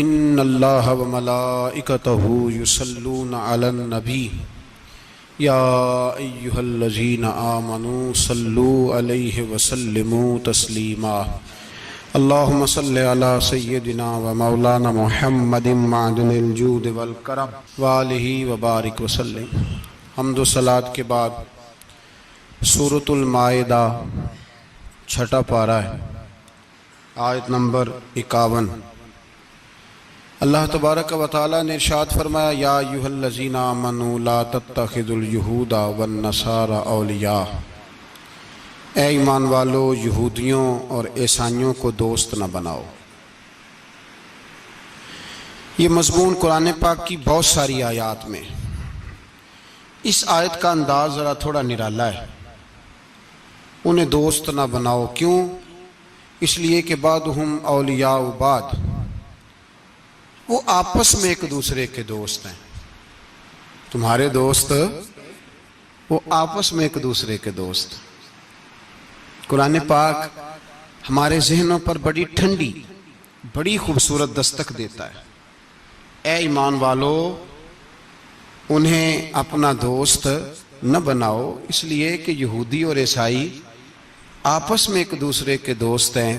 ان اللہ وملائکتہ یصلون علی النبی یا ایہا الذین آمنوا صلوا علیہ وسلموا تسلیما اللہم صل علی سیدنا و مولانا محمد معدن الجود والکرم وآلہ وبارک وسلم۔ حمد و صلاۃ کے بعد سورۃ المائدہ چھٹا پارہ ہے، آیت نمبر 51۔ اللہ تبارک و تعالیٰ نے ارشاد فرمایا یا ایھا الذین آمنوا لا تتخذوا اليہود والنصارى اولیاء، اے ایمان والو یہودیوں اور عیسائیوں کو دوست نہ بناؤ۔ یہ مضمون قرآن پاک کی بہت ساری آیات میں، اس آیت کا انداز ذرا تھوڑا نرالا ہے۔ انہیں دوست نہ بناؤ، کیوں؟ اس لیے کہ بعضھم اولیاء بعض، وہ آپس میں ایک دوسرے کے دوست ہیں۔ تمہارے دوست وہ آپس میں ایک دوسرے کے دوست۔ قرآن پاک ہمارے ذہنوں پر بڑی ٹھنڈی، بڑی خوبصورت دستک دیتا ہے۔ اے ایمان والو، انہیں اپنا دوست نہ بناؤ، اس لیے کہ یہودی اور عیسائی آپس میں ایک دوسرے کے دوست ہیں۔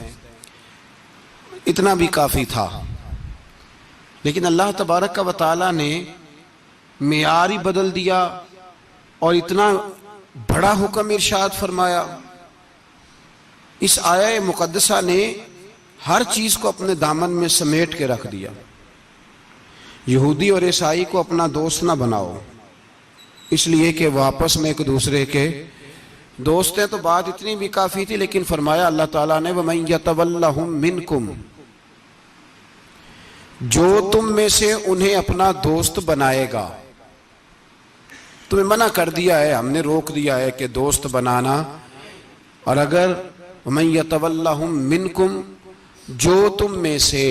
اتنا بھی کافی تھا، لیکن اللہ تبارک و تعالیٰ نے معیار ہی بدل دیا اور اتنا بڑا حکم ارشاد فرمایا۔ اس آیہ مقدسہ نے ہر چیز کو اپنے دامن میں سمیٹ کے رکھ دیا۔ یہودی اور عیسائی کو اپنا دوست نہ بناؤ، اس لیے کہ وہ آپس میں ایک دوسرے کے دوست ہیں۔ تو بات اتنی بھی کافی تھی، لیکن فرمایا اللہ تعالیٰ نے وَمَن يَتَوَلَّهُم مِّنكُمْ، جو تم میں سے انہیں اپنا دوست بنائے گا۔ تمہیں منع کر دیا ہے، ہم نے روک دیا ہے کہ دوست بنانا، اور اگر وَمَن يَتَوَلَّهُم مِّنكُمْ، جو تم میں سے،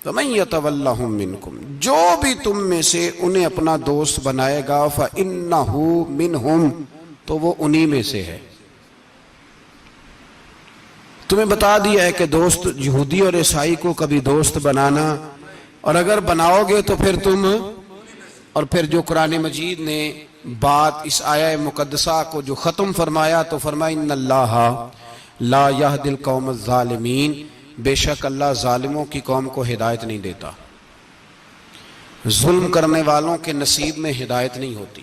وَمَن يَتَوَلَّهُم مِّنكُمْ، جو بھی تم میں سے انہیں اپنا دوست بنائے گا فَإِنَّهُ مِنْهُمْ، تو وہ انہی میں سے ہے۔ تمہیں بتا دیا ہے کہ دوست یہودی اور عیسائی کو کبھی دوست بنانا، اور اگر بناؤ گے تو پھر تم، اور پھر جو قرآن مجید نے بات اس آیہ مقدسہ کو جو ختم فرمایا تو فرمایا ان اللہ لا یہدی القوم الظالمین، بے شک اللہ ظالموں کی قوم کو ہدایت نہیں دیتا۔ ظلم کرنے والوں کے نصیب میں ہدایت نہیں ہوتی۔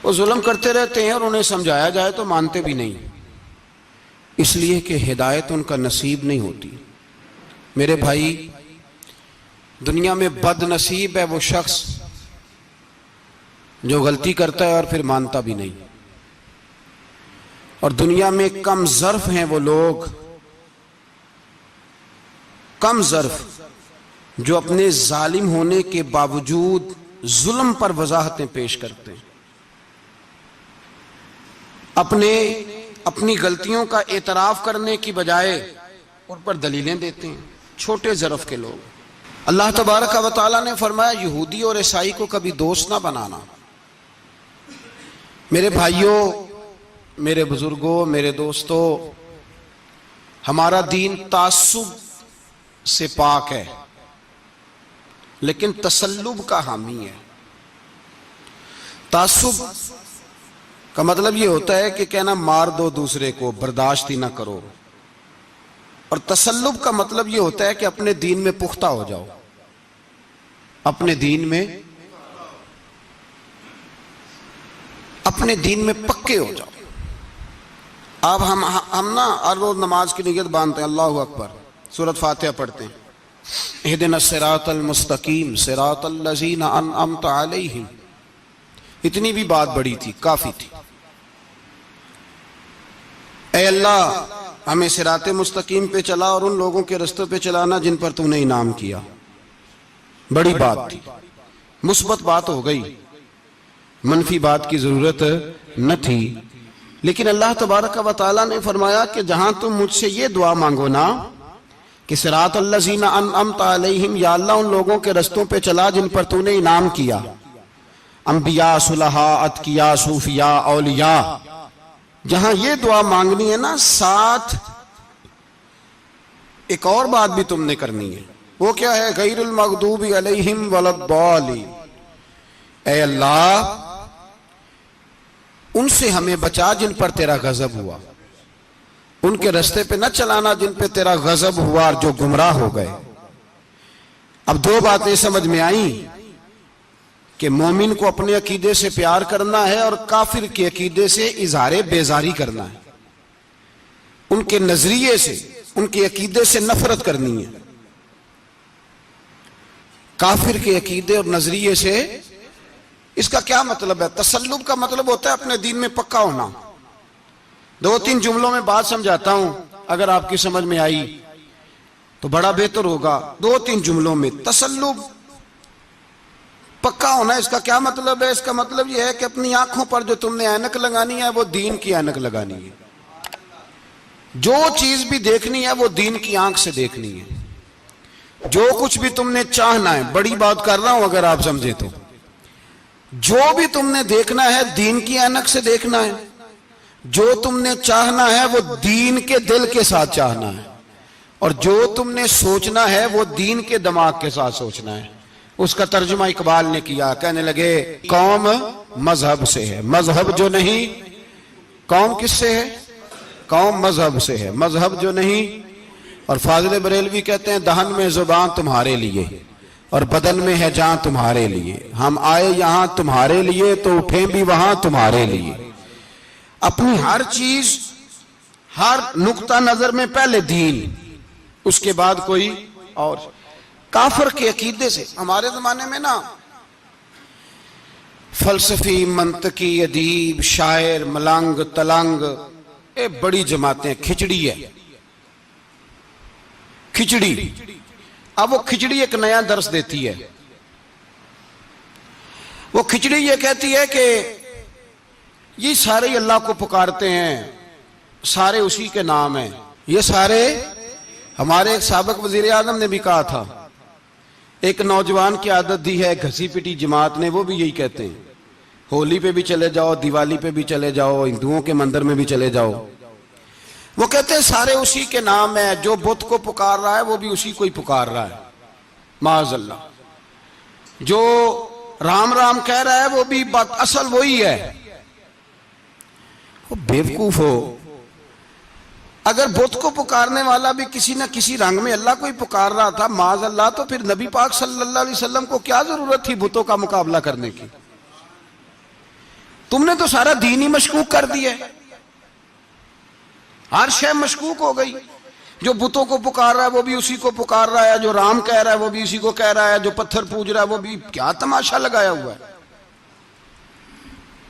وہ ظلم کرتے رہتے ہیں اور انہیں سمجھایا جائے تو مانتے بھی نہیں، اس لیے کہ ہدایت ان کا نصیب نہیں ہوتی۔ میرے بھائی، دنیا میں بد نصیب ہے وہ شخص جو غلطی کرتا ہے اور پھر مانتا بھی نہیں، اور دنیا میں کم ظرف ہیں وہ لوگ، کم ظرف جو اپنے ظالم ہونے کے باوجود ظلم پر وضاحتیں پیش کرتے ہیں، اپنی غلطیوں کا اعتراف کرنے کی بجائے ان پر دلیلیں دیتے ہیں۔ چھوٹے ظرف کے لوگ۔ اللہ تبارک و تعالیٰ نے فرمایا یہودی اور عیسائی کو کبھی دوست نہ بنانا۔ میرے بھائیوں، میرے بزرگوں، میرے دوستوں، ہمارا دین تعصب سے پاک ہے، لیکن تسلب کا حامی ہے۔ تعصب کا مطلب یہ ہوتا ہے کہ کہنا مار دو دوسرے کو، برداشت ہی نہ کرو، اور تسلب کا مطلب یہ ہوتا ہے کہ اپنے دین میں پختہ ہو جاؤ، اپنے دین میں پکے ہو جاؤ۔ اب ہم نا ہر روز نماز کی نیت باندھتے ہیں، اللہ اکبر، سورۃ فاتحہ پڑھتے ہیں، اہدنا الصراط المستقیم صراط الذین انعمت علیہم، اتنی بھی بات بڑی تھی، کافی تھی۔ اے اللہ، ہمیں صراط مستقیم پہ چلا اور ان لوگوں کے رستوں پہ چلانا جن پر تو نے انعام کیا۔ بڑی بات تھی، مثبت بات ہو گئی، منفی بات کی ضرورت نہ تھی۔ لیکن اللہ تبارک و تعالیٰ نے فرمایا کہ جہاں تم مجھ سے یہ دعا مانگو نا کہ صراط الذین انعمت علیہم، یا اللہ ان لوگوں کے رستوں پہ چلا جن پر تو نے انعام کیا، انبیاء، صلحاء، اتقیاء، صوفیاء، اولیاء، جہاں یہ دعا مانگنی ہے نا، ساتھ ایک اور بات بھی تم نے کرنی ہے، وہ کیا ہے؟ غیر المغضوب علیہم ولا الضالین، اے اللہ ان سے ہمیں بچا جن پر تیرا غضب ہوا، ان کے رستے پہ نہ چلانا جن پہ تیرا غضب ہوا اور جو گمراہ ہو گئے۔ اب دو باتیں سمجھ میں آئیں کہ مومن کو اپنے عقیدے سے پیار کرنا ہے اور کافر کے عقیدے سے اظہار بیزاری کرنا ہے، ان کے نظریے سے، ان کے عقیدے سے نفرت کرنی ہے۔ کافر کے عقیدے اور نظریے سے، اس کا کیا مطلب ہے؟ تسلب کا مطلب ہوتا ہے اپنے دین میں پکا ہونا۔ دو تین جملوں میں بات سمجھاتا ہوں، اگر آپ کی سمجھ میں آئی تو بڑا بہتر ہوگا۔ دو تین جملوں میں، تسلب پکا ہونا، اس کا کیا مطلب ہے؟ اس کا مطلب یہ ہے کہ اپنی آنکھوں پر جو تم نے اینک لگانی ہے وہ دین کی اینک لگانی ہے، جو چیز بھی دیکھنی ہے وہ دین کی آنکھ سے دیکھنی ہے، جو کچھ بھی تم نے چاہنا ہے، بڑی بات کر رہا ہوں اگر آپ سمجھے تو، جو بھی تم نے دیکھنا ہے دین کی اینک سے دیکھنا ہے، جو تم نے چاہنا ہے وہ دین کے دل کے ساتھ چاہنا ہے، اور جو تم نے سوچنا ہے وہ دین کے دماغ کے ساتھ سوچنا ہے۔ اس کا ترجمہ اقبال نے کیا، کہنے لگے قوم مذہب سے ہے، مذہب جو نہیں، قوم کس سے ہے؟ قوم مذہب سے ہے، مذہب جو نہیں۔ اور فاضل بریلوی کہتے ہیں دہن میں زبان تمہارے لیے اور بدن میں ہے جان تمہارے لیے، ہم آئے یہاں تمہارے لیے تو اٹھیں بھی وہاں تمہارے لیے۔ اپنی ہر چیز، ہر نقطہ نظر میں پہلے دین، اس کے بعد کوئی اور۔ کافر کے عقیدے سے، ہمارے زمانے میں نا فلسفی، منطقی، ادیب، شاعر، ملنگ، تلنگ، یہ بڑی جماعتیں، کھچڑی ہے، کھچڑی۔ اب وہ کھچڑی ایک نیا درس دیتی ہے، وہ کھچڑی یہ کہتی ہے کہ یہ سارے اللہ کو پکارتے ہیں، سارے اسی کے نام ہیں، یہ سارے، ہمارے ایک سابق وزیر اعظم نے بھی کہا تھا، ایک نوجوان کی عادت دی ہے گھسی پٹی جماعت نے، وہ بھی یہی کہتے ہیں، ہولی پہ بھی چلے جاؤ، دیوالی پہ بھی چلے جاؤ، ہندوؤں کے مندر میں بھی چلے جاؤ، وہ کہتے ہیں سارے اسی کے نام ہے، جو بت کو پکار رہا ہے وہ بھی اسی کو ہی پکار رہا ہے، معاذ اللہ، جو رام رام کہہ رہا ہے وہ بھی بات اصل وہی ہے۔ وہ بیوقوف ہو، اگر بت کو پکارنے والا بھی کسی نہ کسی رنگ میں اللہ کو ہی پکار رہا تھا معاذ اللہ، تو پھر نبی پاک صلی اللہ علیہ وسلم کو کیا ضرورت تھی بتوں کا مقابلہ کرنے کی؟ تم نے تو سارا دین ہی مشکوک کر دیا، ہر شے مشکوک ہو گئی، جو بتوں کو پکار رہا ہے وہ بھی اسی کو پکار رہا ہے، جو رام کہہ رہا ہے وہ بھی اسی کو کہہ رہا ہے، جو پتھر پوج رہا ہے وہ بھی، کیا تماشا لگایا ہوا ہے۔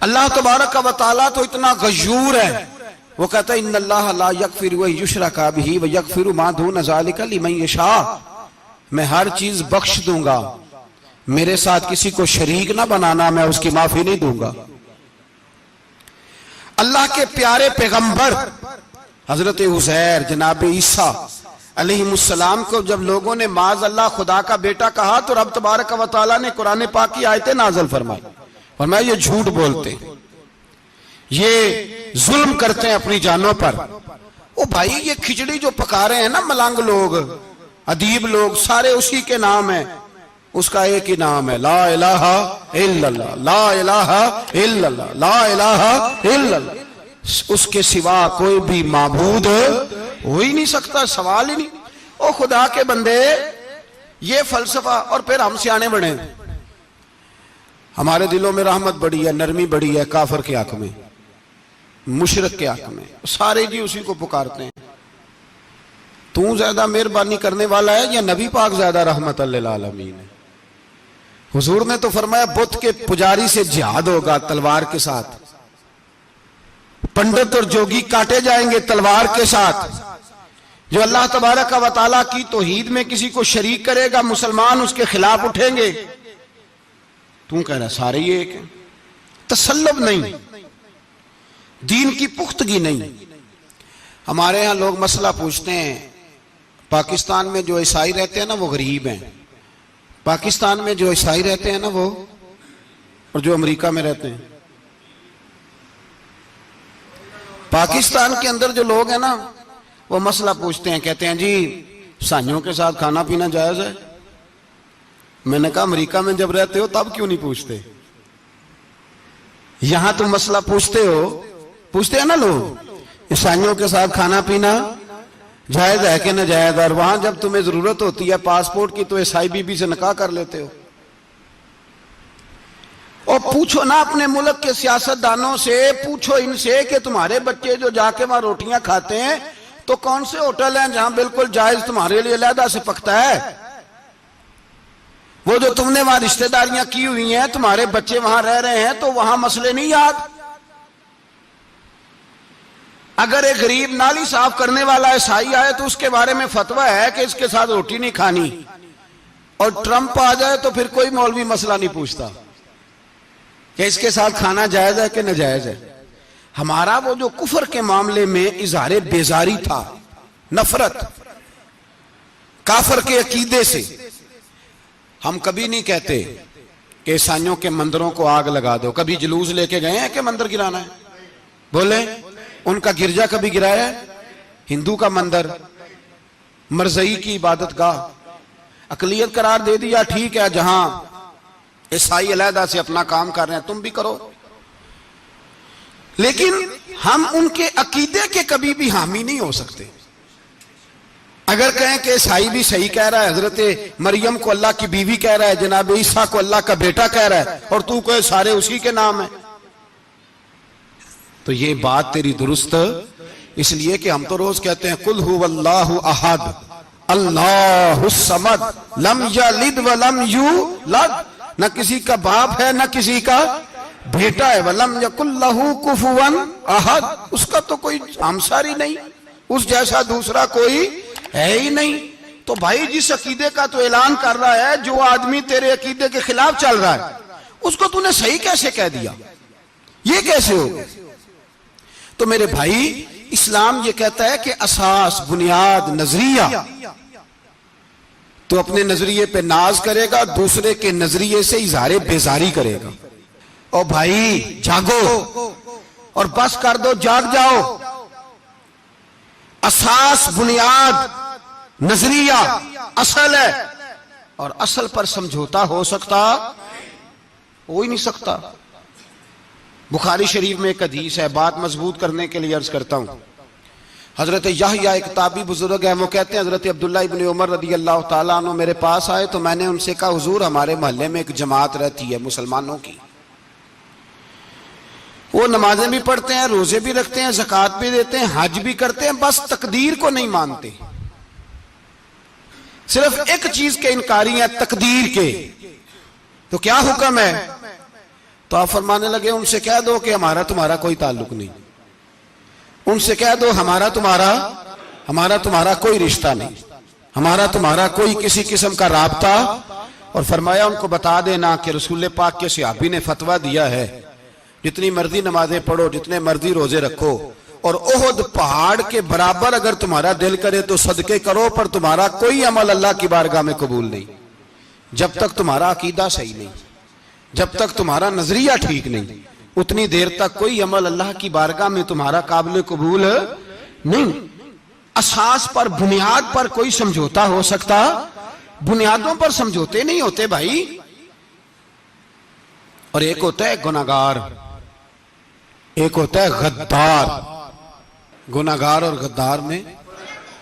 اللہ تبارک و تعالیٰ تو اتنا غیور ہے، وہ کہتا ہے ان اللہ لا یغفر ان یشرک بہ ویغفر ما دون ذلک لمن یشاء، میں ہر چیز بخش دوں گا، میرے ساتھ کسی کو شریک نہ بنانا، میں اس کی معافی نہیں دوں گا۔ اللہ کے پیارے پیغمبر حضرت عزیر، جناب عیسیٰ علیہ السلام کو جب لوگوں نے معاذ اللہ خدا کا بیٹا کہا تو رب تبارک و تعالیٰ نے قرآن پاک کی آیتیں نازل فرمائی، فرمایا یہ جھوٹ بولتے ہیں، یہ ظلم کرتے ہیں اپنی جانوں پر۔ او بھائی یہ کھچڑی جو پکا رہے ہیں نا ملنگ لوگ، ادیب لوگ، سارے اسی کے نام ہیں، اس کا ایک ہی نام ہے، لا الہ الا اللہ، لا الہ الا اللہ، لا الہ الا اللہ، اس کے سوا کوئی بھی معبود ہو ہی نہیں سکتا، سوال ہی نہیں۔ او خدا کے بندے، یہ فلسفہ، اور پھر ہم سیانے بڑھیں، ہمارے دلوں میں رحمت بڑی ہے، نرمی بڑی ہے، کافر کے حق میں، مشرک کے حق میں، سارے جی اسی کو پکارتے ہیں۔ تو زیادہ مہربانی کرنے والا ہے یا نبی پاک زیادہ رحمت للعالمین ہے؟ حضور نے تو فرمایا بت کے پجاری سے جہاد ہوگا تلوار کے ساتھ، پنڈت اور جوگی کاٹے جائیں گے تلوار کے ساتھ، جو اللہ تبارک و تعالیٰ کی توحید میں کسی کو شریک کرے گا مسلمان اس کے خلاف اٹھیں گے۔ تو کہہ رہا سارے یہ ایک ہیں، تسلب نہیں، دین کی پختگی نہیں۔ ہمارے ہاں لوگ مسئلہ پوچھتے ہیں، پاکستان میں جو عیسائی رہتے ہیں نا وہ غریب ہیں، پاکستان میں جو عیسائی رہتے ہیں نا وہ، اور جو امریکہ میں رہتے ہیں، پاکستان کے اندر جو لوگ ہیں نا وہ مسئلہ پوچھتے ہیں، کہتے ہیں جی عیسائیوں کے ساتھ کھانا پینا جائز ہے؟ میں نے کہا امریکہ میں جب رہتے ہو تب کیوں نہیں پوچھتے؟ یہاں تم مسئلہ پوچھتے ہیں نا لوگ، عیسائیوں کے ساتھ کھانا پینا جائز ہے کہ ناجائز، اور وہاں جب تمہیں ضرورت ہوتی ہے پاسپورٹ کی تو عیسائی بی بی سے نکاح کر لیتے ہو۔ اور پوچھو نا اپنے ملک کے سیاستدانوں سے، پوچھو ان سے کہ تمہارے بچے جو جا کے وہاں روٹیاں کھاتے ہیں تو کون سے ہوٹل ہیں جہاں بالکل جائز تمہارے لیے علیحدہ سے پکتا ہے؟ وہ جو تم نے وہاں رشتہ داریاں کی ہوئی ہیں، تمہارے بچے وہاں رہ رہے ہیں تو وہاں مسئلے نہیں یاد؟ اگر ایک غریب نالی صاف کرنے والا عیسائی آئے تو اس کے بارے میں فتویٰ ہے کہ اس کے ساتھ روٹی نہیں کھانی، اور ٹرمپ آ جائے تو پھر کوئی مولوی مسئلہ نہیں پوچھتا کہ اس کے ساتھ کھانا جائز ہے کہ ناجائز ہے۔ ہمارا وہ جو کفر کے معاملے میں اظہار بیزاری تھا، نفرت کافر کے عقیدے سے، ہم کبھی نہیں کہتے کہ عیسائیوں کے مندروں کو آگ لگا دو۔ کبھی جلوس لے کے گئے ہیں کہ مندر گرانا ہے؟ بولیں، ان کا گرجا کبھی گرایا ہے؟ ہندو کا مندر، مرزئی کی عبادت گاہ اقلیت قرار دے دیا، ٹھیک ہے، جہاں عیسائی علیحدہ سے اپنا کام کر رہے ہیں تم بھی کرو، لیکن ہم ان کے عقیدے کے کبھی بھی حامی نہیں ہو سکتے۔ اگر کہیں کہ عیسائی بھی صحیح کہہ رہا ہے، حضرت مریم کو اللہ کی بیوی کہہ رہا ہے، جناب عیسیٰ کو اللہ کا بیٹا کہہ رہا ہے، اور تو کہے سارے اسی کے نام ہیں، تو یہ بات تیری درست اس لیے کہ ہم تو روز کہتے ہیں قل هو اللہ احد اللہ الصمد لم یلد ولم یولد، نہ کسی کا باپ ہے نہ کسی کا بیٹا ہے، ولم یکن لہ کفوا احد، اس کا تو کوئی ہمساری نہیں، اس جیسا دوسرا کوئی ہے ہی نہیں۔ تو بھائی جس عقیدے کا تو اعلان کر رہا ہے، جو آدمی تیرے عقیدے کے خلاف چل رہا ہے، اس کو تو نے صحیح کیسے کہہ دیا؟ یہ کیسے ہو؟ تو میرے بھائی، اسلام یہ کہتا ہے کہ اساس، بنیاد، نظریہ، تو اپنے نظریے پہ ناز کرے گا، دوسرے کے نظریے سے اظہار بیزاری کرے گا۔ اور بھائی جاگو، اور بس کر دو، جاگ جاؤ۔ اساس، بنیاد، نظریہ اصل ہے، اور اصل پر سمجھوتا ہو سکتا؟ ہو ہی نہیں سکتا۔ بخاری شریف میں ایک حدیث ہے، بات مضبوط کرنے کے لیے عرض کرتا ہوں۔ حضرت یحییٰ ایک تابعی بزرگ ہیں، وہ کہتے ہیں حضرت عبداللہ ابن عمر رضی اللہ تعالیٰ عنہ میرے پاس آئے تو میں نے ان سے کہا حضور ہمارے محلے میں ایک جماعت رہتی ہے مسلمانوں کی، وہ نمازیں بھی پڑھتے ہیں، روزے بھی رکھتے ہیں، زکوٰۃ بھی دیتے ہیں، حج بھی کرتے ہیں، بس تقدیر کو نہیں مانتے، صرف ایک چیز کے انکاری ہیں، تقدیر کے۔ تو کیا حکم ہے؟ تو آپ فرمانے لگے ان سے کہہ دو کہ ہمارا تمہارا کوئی تعلق نہیں، ان سے کہہ دو ہمارا تمہارا کوئی رشتہ نہیں، ہمارا تمہارا کوئی کسی قسم کا رابطہ۔ اور فرمایا ان کو بتا دینا کہ رسول پاک کے صحابی نے فتویٰ دیا ہے جتنی مرضی نمازیں پڑھو، جتنے مرضی روزے رکھو، اور احد پہاڑ کے برابر اگر تمہارا دل کرے تو صدقے کرو، پر تمہارا کوئی عمل اللہ کی بارگاہ میں قبول نہیں جب تک تمہارا عقیدہ صحیح نہیں، جب تک تمہارا نظریہ ٹھیک نہیں، اتنی دیر تک کوئی عمل اللہ کی بارگاہ میں تمہارا قابل قبول نہیں۔ اساس پر، بنیاد پر کوئی سمجھوتا ہو سکتا؟ بنیادوں پر سمجھوتے نہیں ہوتے بھائی۔ اور ایک ہوتا ہے گناہگار، ایک ہوتا ہے غدار۔ گناہگار اور غدار میں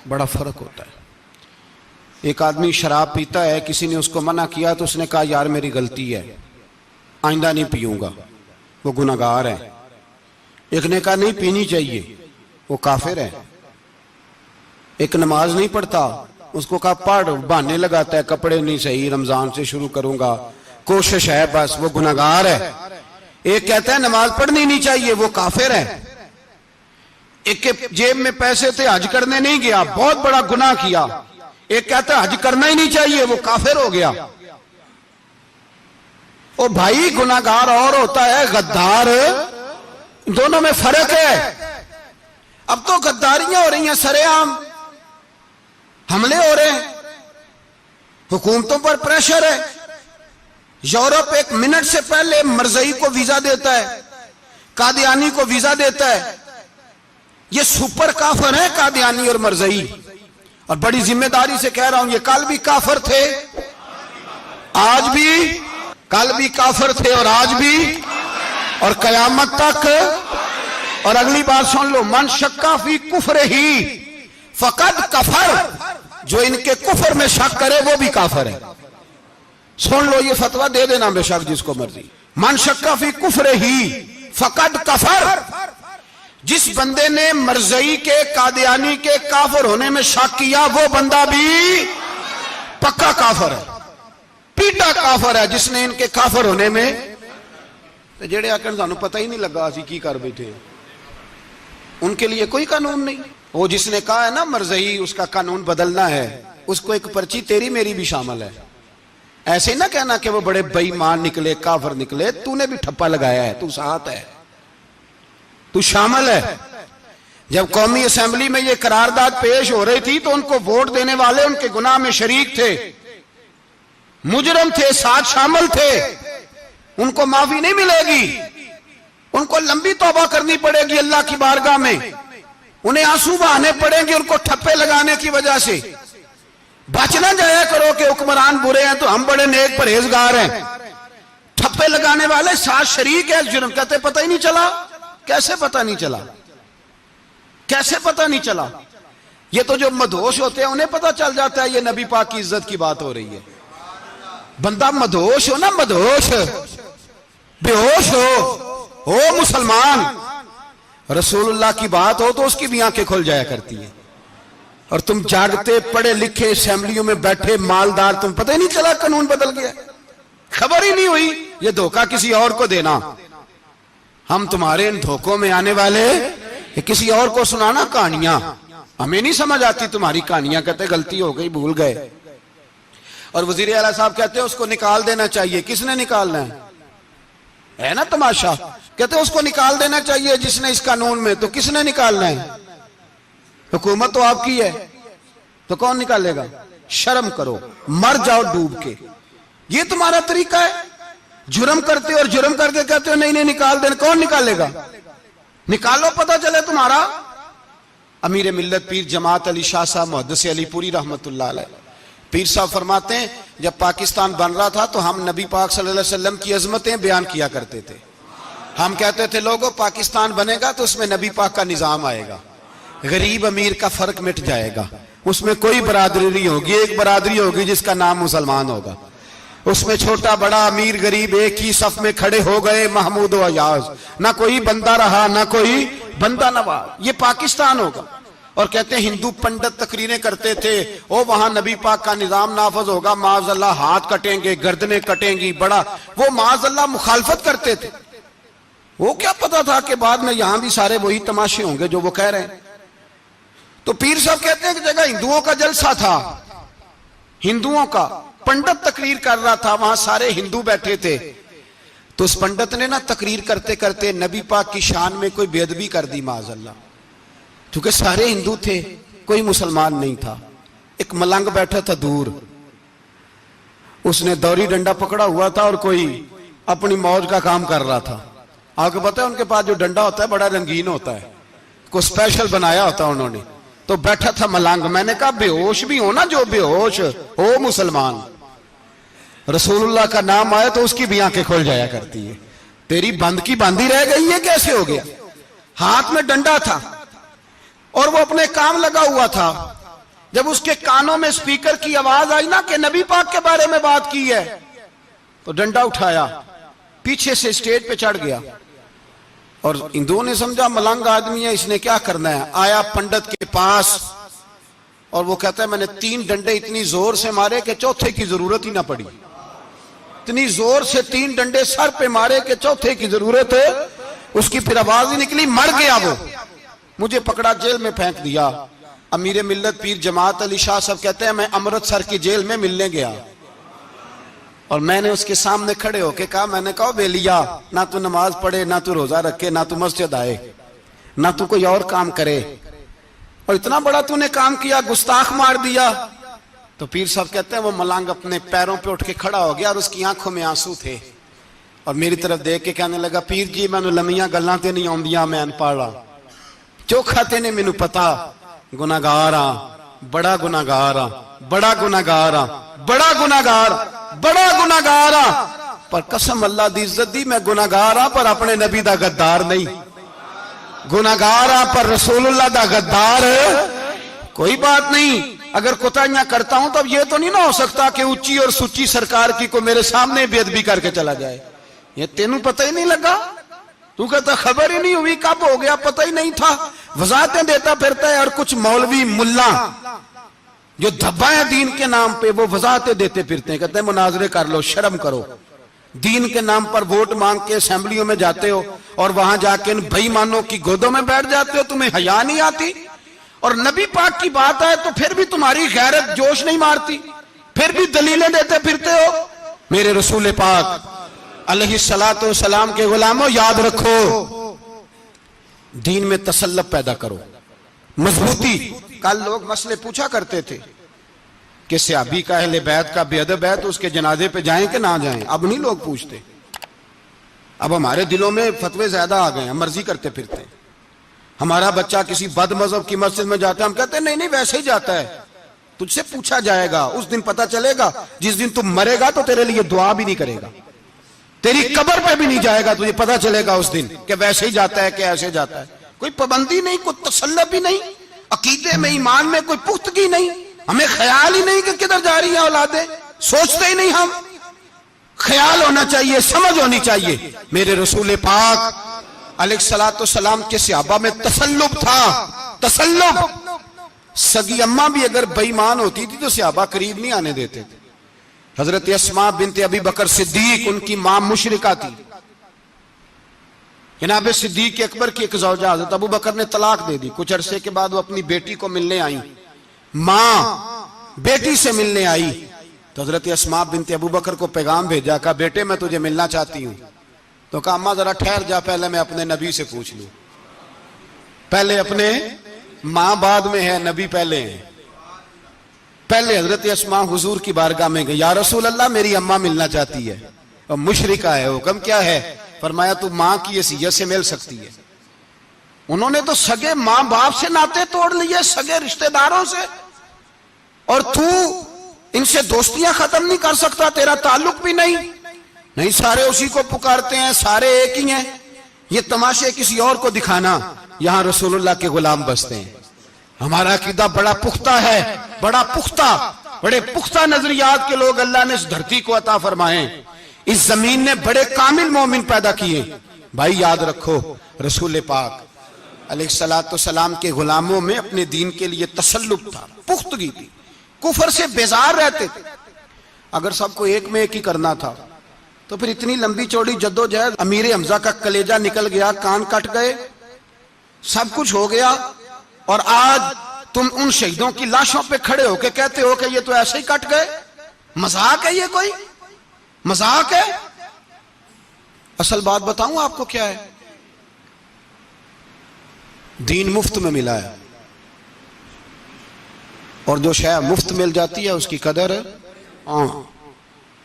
بڑا فرق ہوتا ہے۔ ایک آدمی شراب پیتا ہے، کسی نے اس کو منع کیا تو اس نے کہا یار میری غلطی ہے، آئندہ نہیں پیوں گا، وہ گناہگار ہے۔ ایک نے کہا نہیں پینی چاہیے، وہ کافر ہے۔ ایک نماز نہیں پڑھتا، اس کو کہا پڑھ، بہانے لگاتا ہے، کپڑے نہیں صحیح، رمضان سے شروع کروں گا، کوشش ہے بس، وہ گناہگار ہے۔ ایک کہتا ہے نماز پڑھنی نہیں چاہیے، وہ کافر ہے۔ ایک کے جیب میں پیسے تھے، حج کرنے نہیں گیا، بہت بڑا گناہ کیا۔ ایک کہتا ہے حج کرنا ہی نہیں چاہیے، وہ کافر ہو گیا۔ او بھائی، گناہگار اور ہوتا ہے، غدار، دونوں میں فرق ہے۔ اب تو غداریاں ہو رہی ہیں، سرے عام حملے ہو رہے ہیں، حکومتوں پر پریشر ہے۔ یورپ ایک منٹ سے پہلے مرزئی کو ویزا دیتا ہے، قادیانی کو ویزا دیتا ہے۔ یہ سپر کافر ہیں قادیانی اور مرزئی، اور بڑی ذمہ داری سے کہہ رہا ہوں، یہ کل بھی کافر تھے، آج بھی، کل بھی کافر تھے اور آج بھی، اور قیامت تک۔ اور اگلی بات سن لو، من شکا فی کفر ہی فقد کفر، جو ان کے کفر میں شک کرے وہ بھی کافر ہے۔ سن لو، یہ فتویٰ دے دینا بے شک جس کو مرضی۔ من شکا فی کفر ہی فقد کفر، جس بندے نے مرزئی کے، قادیانی کے کافر ہونے میں شک کیا وہ بندہ بھی پکا کافر ہے، پیٹا کافر ہے، جس نے ان کے کافر ہونے میں۔ جڑے آکر سانو پتہ ہی نہیں لگا اسی کی کر بیٹھے، ان کے لیے کوئی قانون نہیں۔ وہ جس نے کہا ہے نا مرزئی اس کا قانون بدلنا ہے، اس کو ایک پرچی تیری میری بھی شامل ہے۔ ایسے نہ کہنا کہ وہ بڑے بے ایمان نکلے، کافر نکلے، تو نے بھی ٹھپا لگایا ہے، تو ساتھ ہے، تو شامل ہے۔ جب قومی اسمبلی میں یہ قرارداد پیش ہو رہی تھی تو ان کو ووٹ دینے والے ان کے گناہ میں شریک تھے، مجرم تھے، ساتھ شامل تھے، ان کو معافی نہیں ملے گی، ان کو لمبی توبہ کرنی پڑے گی اللہ کی بارگاہ میں، انہیں آنسو بہانے پڑیں گے ان کو ٹھپے لگانے کی وجہ سے۔ بچ نہ جایا کرو کہ حکمران برے ہیں تو ہم بڑے نیک پرہیزگار ہیں، ٹھپے لگانے والے ساتھ شریک ہے اس جرم۔ کہتے پتہ ہی نہیں چلا، کیسے پتہ نہیں چلا، کیسے پتہ نہیں چلا؟ یہ تو جو مدہوش ہوتے ہیں انہیں پتہ چل جاتا ہے یہ نبی پاک کی عزت کی بات ہو رہی ہے۔ بندہ مدہوش ہو نا، مدہوش، بے ہوش ہو مسلمان، رسول اللہ کی بات ہو تو اس کی بھی آنکھیں کھل جایا کرتی ہیں۔ اور تم جاگتے پڑھے لکھے اسمبلیوں میں بیٹھے مالدار، تم پتہ ہی نہیں چلا قانون بدل گیا، خبر ہی نہیں ہوئی۔ یہ دھوکہ کسی اور کو دینا، ہم تمہارے ان دھوکوں میں آنے والے، کسی اور کو سنانا کہانیاں، ہمیں نہیں سمجھ آتی تمہاری کہانیاں، کہتے غلطی ہو گئی، بھول گئے۔ اور وزیر اعلیٰ صاحب کہتے ہیں اس کو نکال دینا چاہیے۔ کس نے نکالنا ہے نا تماشا؟ کہتے ہیں اس کو نکال دینا چاہیے جس نے اس قانون میں، تو کس نے نکالنا ہے؟ حکومت تو آپ کی ہے، تو کون نکالے گا؟ شرم کرو، مر جاؤ ڈوب کے۔ یہ تمہارا طریقہ ہے؟ جرم کرتے اور جرم کر کے کہتے ہو نہیں نہیں نکال دینا، کون نکالے گا؟ نکالو، پتہ چلے تمہارا۔ امیر ملت پیر جماعت علی شاہ صاحب محدث علی پوری رحمت اللہ علیہ، پیر صاحب فرماتے ہیں جب پاکستان بن رہا تھا تو ہم نبی پاک صلی اللہ علیہ وسلم کی عظمتیں بیان کیا کرتے تھے۔ ہم کہتے تھے لوگوں پاکستان بنے گا تو اس میں نبی پاک کا نظام آئے گا، غریب امیر کا فرق مٹ جائے گا، اس میں کوئی برادری نہیں ہوگی، ایک برادری ہوگی جس کا نام مسلمان ہوگا، اس میں چھوٹا بڑا امیر غریب ایک ہی صف میں کھڑے ہو گئے، محمود و ایاز، نہ کوئی بندہ رہا نہ کوئی بندہ نواز، یہ پاکستان ہوگا۔ اور کہتے ہیں ہندو پنڈت تقریریں کرتے تھے او وہاں نبی پاک کا نظام نافذ ہوگا، معاذ اللہ ہاتھ کٹیں گے، گردنیں کٹیں گی، بڑا وہ معاذ اللہ مخالفت کرتے تھے۔ وہ کیا پتا تھا کہ بعد میں یہاں بھی سارے وہی تماشے ہوں گے جو وہ کہہ رہے ہیں۔ تو پیر صاحب کہتے ہیں کہ جگہ ہندوؤں کا جلسہ تھا، ہندوؤں کا پنڈت تقریر کر رہا تھا، وہاں سارے ہندو بیٹھے تھے، تو اس پنڈت نے نا تقریر کرتے کرتے نبی پاک کی شان میں کوئی بے ادبی کر دی معاذ اللہ، کیونکہ سارے ہندو تھے، کوئی مسلمان نہیں تھا۔ ایک ملنگ بیٹھا تھا دور، اس نے دوری ڈنڈا پکڑا ہوا تھا اور کوئی اپنی موج کا کام کر رہا تھا۔ آپ کو پتہ ہے ان کے پاس جو ڈنڈا ہوتا ہے بڑا رنگین ہوتا ہے، کوئی اسپیشل بنایا ہوتا ہے انہوں نے، تو بیٹھا تھا ملنگ۔ میں نے کہا بے ہوش بھی ہو نا، جو بے ہوش ہو مسلمان، رسول اللہ کا نام آئے تو اس کی بھی آنکھیں کھل جایا کرتی ہے، تیری بند کی باندھی رہ گئی ہے، کیسے ہو گیا؟ ہاتھ میں ڈنڈا تھا اور وہ اپنے کام لگا ہوا تھا۔ جب اس کے کانوں میں سپیکر کی آواز آئی نا کہ نبی پاک کے بارے میں بات کی ہے، تو ڈنڈا اٹھایا، پیچھے سے اسٹیج پہ چڑھ گیا، اور ہندوؤں نے سمجھا ملنگ آدمی ہے، اس نے کیا کرنا ہے۔ آیا پنڈت کے پاس اور وہ کہتا ہے میں نے 3 ڈنڈے اتنی زور سے مارے کہ چوتھے کی ضرورت ہی نہ پڑی، اتنی زور سے 3 ڈنڈے سر پہ مارے کہ چوتھے کی ضرورت ہے، اس کی پھر آواز ہی نکلی، مر گیا وہ، مجھے پکڑا جیل میں پھینک دیا۔ امیر ملت پیر جماعت علی شاہ صاحب کہتے ہیں میں امرتسر کی جیل میں ملنے گیا، اور میں نے اس کے سامنے کھڑے ہو کے کہا، میں نے کہا بیلیا، نہ تو نماز پڑھے، نہ تو روزہ رکھے، نہ تو مسجد آئے، نہ تو کوئی اور کام کرے، اور اتنا بڑا تو نے کام کیا، گستاخ مار دیا۔ تو پیر صاحب کہتے ہیں وہ ملنگ اپنے پیروں پہ اٹھ کے کھڑا ہو گیا اور اس کی آنکھوں میں آنسو تھے، اور میری طرف دیکھ کے کہنے لگا پیر جی میں نے لمیاں گلاں تے نہیں آندیاں، میں ان پڑھا چوکھا تے نے مینوں پتا گناہگار ہاں، بڑا گناہگار ہاں، بڑا گناہگار ہاں، بڑا گناہگار، بڑا گناہگار ہاں، پر قسم اللہ دی عزت دی میں گناہگار ہاں پر اپنے نبی دا غدار نہیں، گناہگار ہاں پر رسول اللہ دا غدار کوئی بات نہیں۔ اگر کوتاہیاں کرتا ہوں تو اب یہ تو نہیں نہ ہو سکتا کہ اونچی اور سچی سرکار کی کو میرے سامنے بے ادبی کر کے چلا جائے۔ یہ تینوں پتہ ہی نہیں لگا، تو کہتا خبر ہی نہیں ہوئی، کب ہو گیا پتہ ہی نہیں تھا، وضاحتیں دیتا پھرتا ہے۔ اور کچھ مولوی ملا جو دھبا ہے دین کے نام پہ، وہ وضاحتیں دیتے پھرتے ہیں، کہتے ہیں مناظرے کر لو، شرم کرو، دین کے نام پر ووٹ مانگ کے اسمبلیوں میں جاتے ہو اور وہاں جا کے ان بے ایمانوں کی گودوں میں بیٹھ جاتے ہو، تمہیں حیا نہیں آتی؟ اور نبی پاک کی بات آئے تو پھر بھی تمہاری غیرت جوش نہیں مارتی، پھر بھی دلیلیں دیتے پھرتے ہو۔ میرے رسول پاک علیہ السلام کے غلاموں، یاد رکھو، دین میں تسلط پیدا کرو، مضبوطی۔ کل لوگ مسئلے پوچھا کرتے تھے کہ صحابی کا، اہل بیت کا بے ادب ہے تو اس کے جنازے پہ جائیں کہ نہ جائیں، اب نہیں لوگ پوچھتے۔ اب ہمارے دلوں میں فتوے زیادہ آ گئے ہیں، مرضی کرتے پھرتے ہیں۔ ہمارا بچہ کسی بد مذہب کی مسجد میں جاتا ہے، ہم کہتے ہیں نہیں نہیں ویسے ہی جاتا ہے، تجھ سے پوچھا جائے گا، اس دن پتہ چلے گا، جس دن تم مرے گا تو تیرے لیے دعا بھی نہیں کرے گا، تیری قبر پہ بھی نہیں جائے گا، تجھے پتہ چلے گا اس دن کہ ویسے ہی جاتا ہے کہ ایسے جاتا ہے۔ کوئی پابندی نہیں، کوئی تسلط بھی نہیں، عقیدے میں ایمان میں کوئی پختگی نہیں، ہمیں خیال ہی نہیں کہ کدھر جا رہی ہیں اولادیں، سوچتے ہی نہیں ہم۔ خیال ہونا چاہیے، سمجھ ہونی چاہیے۔ میرے رسول پاک علیہ السلام کے صحابہ میں تسلط تھا، تسلط۔ سگی اماں بھی اگر بے ایمان ہوتی تھی تو صحابہ قریب نہیں آنے دیتے تھے۔ حضرت اسماء بنت ابی بکر صدیق، ان کی ماں مشرکہ تھی۔ جناب صدیق اکبر کی ایک زوجہ حضرت ابو بکر نے طلاق دے دی، کچھ عرصے کے بعد وہ اپنی بیٹی کو ملنے آئی، ماں بیٹی سے ملنے آئی تو حضرت اسماء بنت ابو بکر کو پیغام بھیجا، کہا بیٹے میں تجھے ملنا چاہتی ہوں۔ تو کہا اماں ذرا ٹھہر جا، پہلے میں اپنے نبی سے پوچھ لوں، پہلے اپنے ماں بعد میں ہے، نبی پہلے ہیں۔ پہلے حضرت اسماء حضور کی بارگاہ میں گئی، یا رسول اللہ میری اماں ملنا چاہتی ہے اور مشرکہ ہے، حکم کیا ہے؟ فرمایا تو ماں کی حیثیت سے مل سکتی ہے۔ انہوں نے تو سگے ماں باپ سے ناطے توڑ لیے، سگے رشتہ داروں سے، اور تو ان سے دوستیاں ختم نہیں کر سکتا، تیرا تعلق بھی نہیں۔ نہیں، سارے اسی کو پکارتے ہیں، سارے ایک ہی ہیں، یہ تماشے کسی اور کو دکھانا، یہاں رسول اللہ کے غلام بستے ہیں۔ ہمارا عقیدہ بڑا پختہ ہے، بڑا پختہ، بڑے پختہ نظریات کے لوگ اللہ نے اس دھرتی کو عطا فرمائے، اس زمین نے بڑے کامل مومن پیدا کیے۔ بھائی یاد رکھو، رسول پاک علیہ السلام کے غلاموں میں اپنے دین کے لیے تسلط تھا، پختگی تھی، کفر سے بیزار رہتے تھے۔ اگر سب کو ایک میں ایک ہی کرنا تھا تو پھر اتنی لمبی چوڑی جدوجہد، امیر حمزہ کا کلیجہ نکل گیا، کان کٹ گئے، سب کچھ ہو گیا، اور آج تم ان شہیدوں کی لاشوں پہ کھڑے ہو کے کہتے ہو کہ یہ تو ایسے ہی کٹ گئے۔ مذاق ہے یہ؟ کوئی مذاق ہے؟ اصل بات بتاؤں آپ کو کیا ہے؟ دین مفت میں ملا ہے، اور جو شے مفت مل جاتی ہے اس کی قدر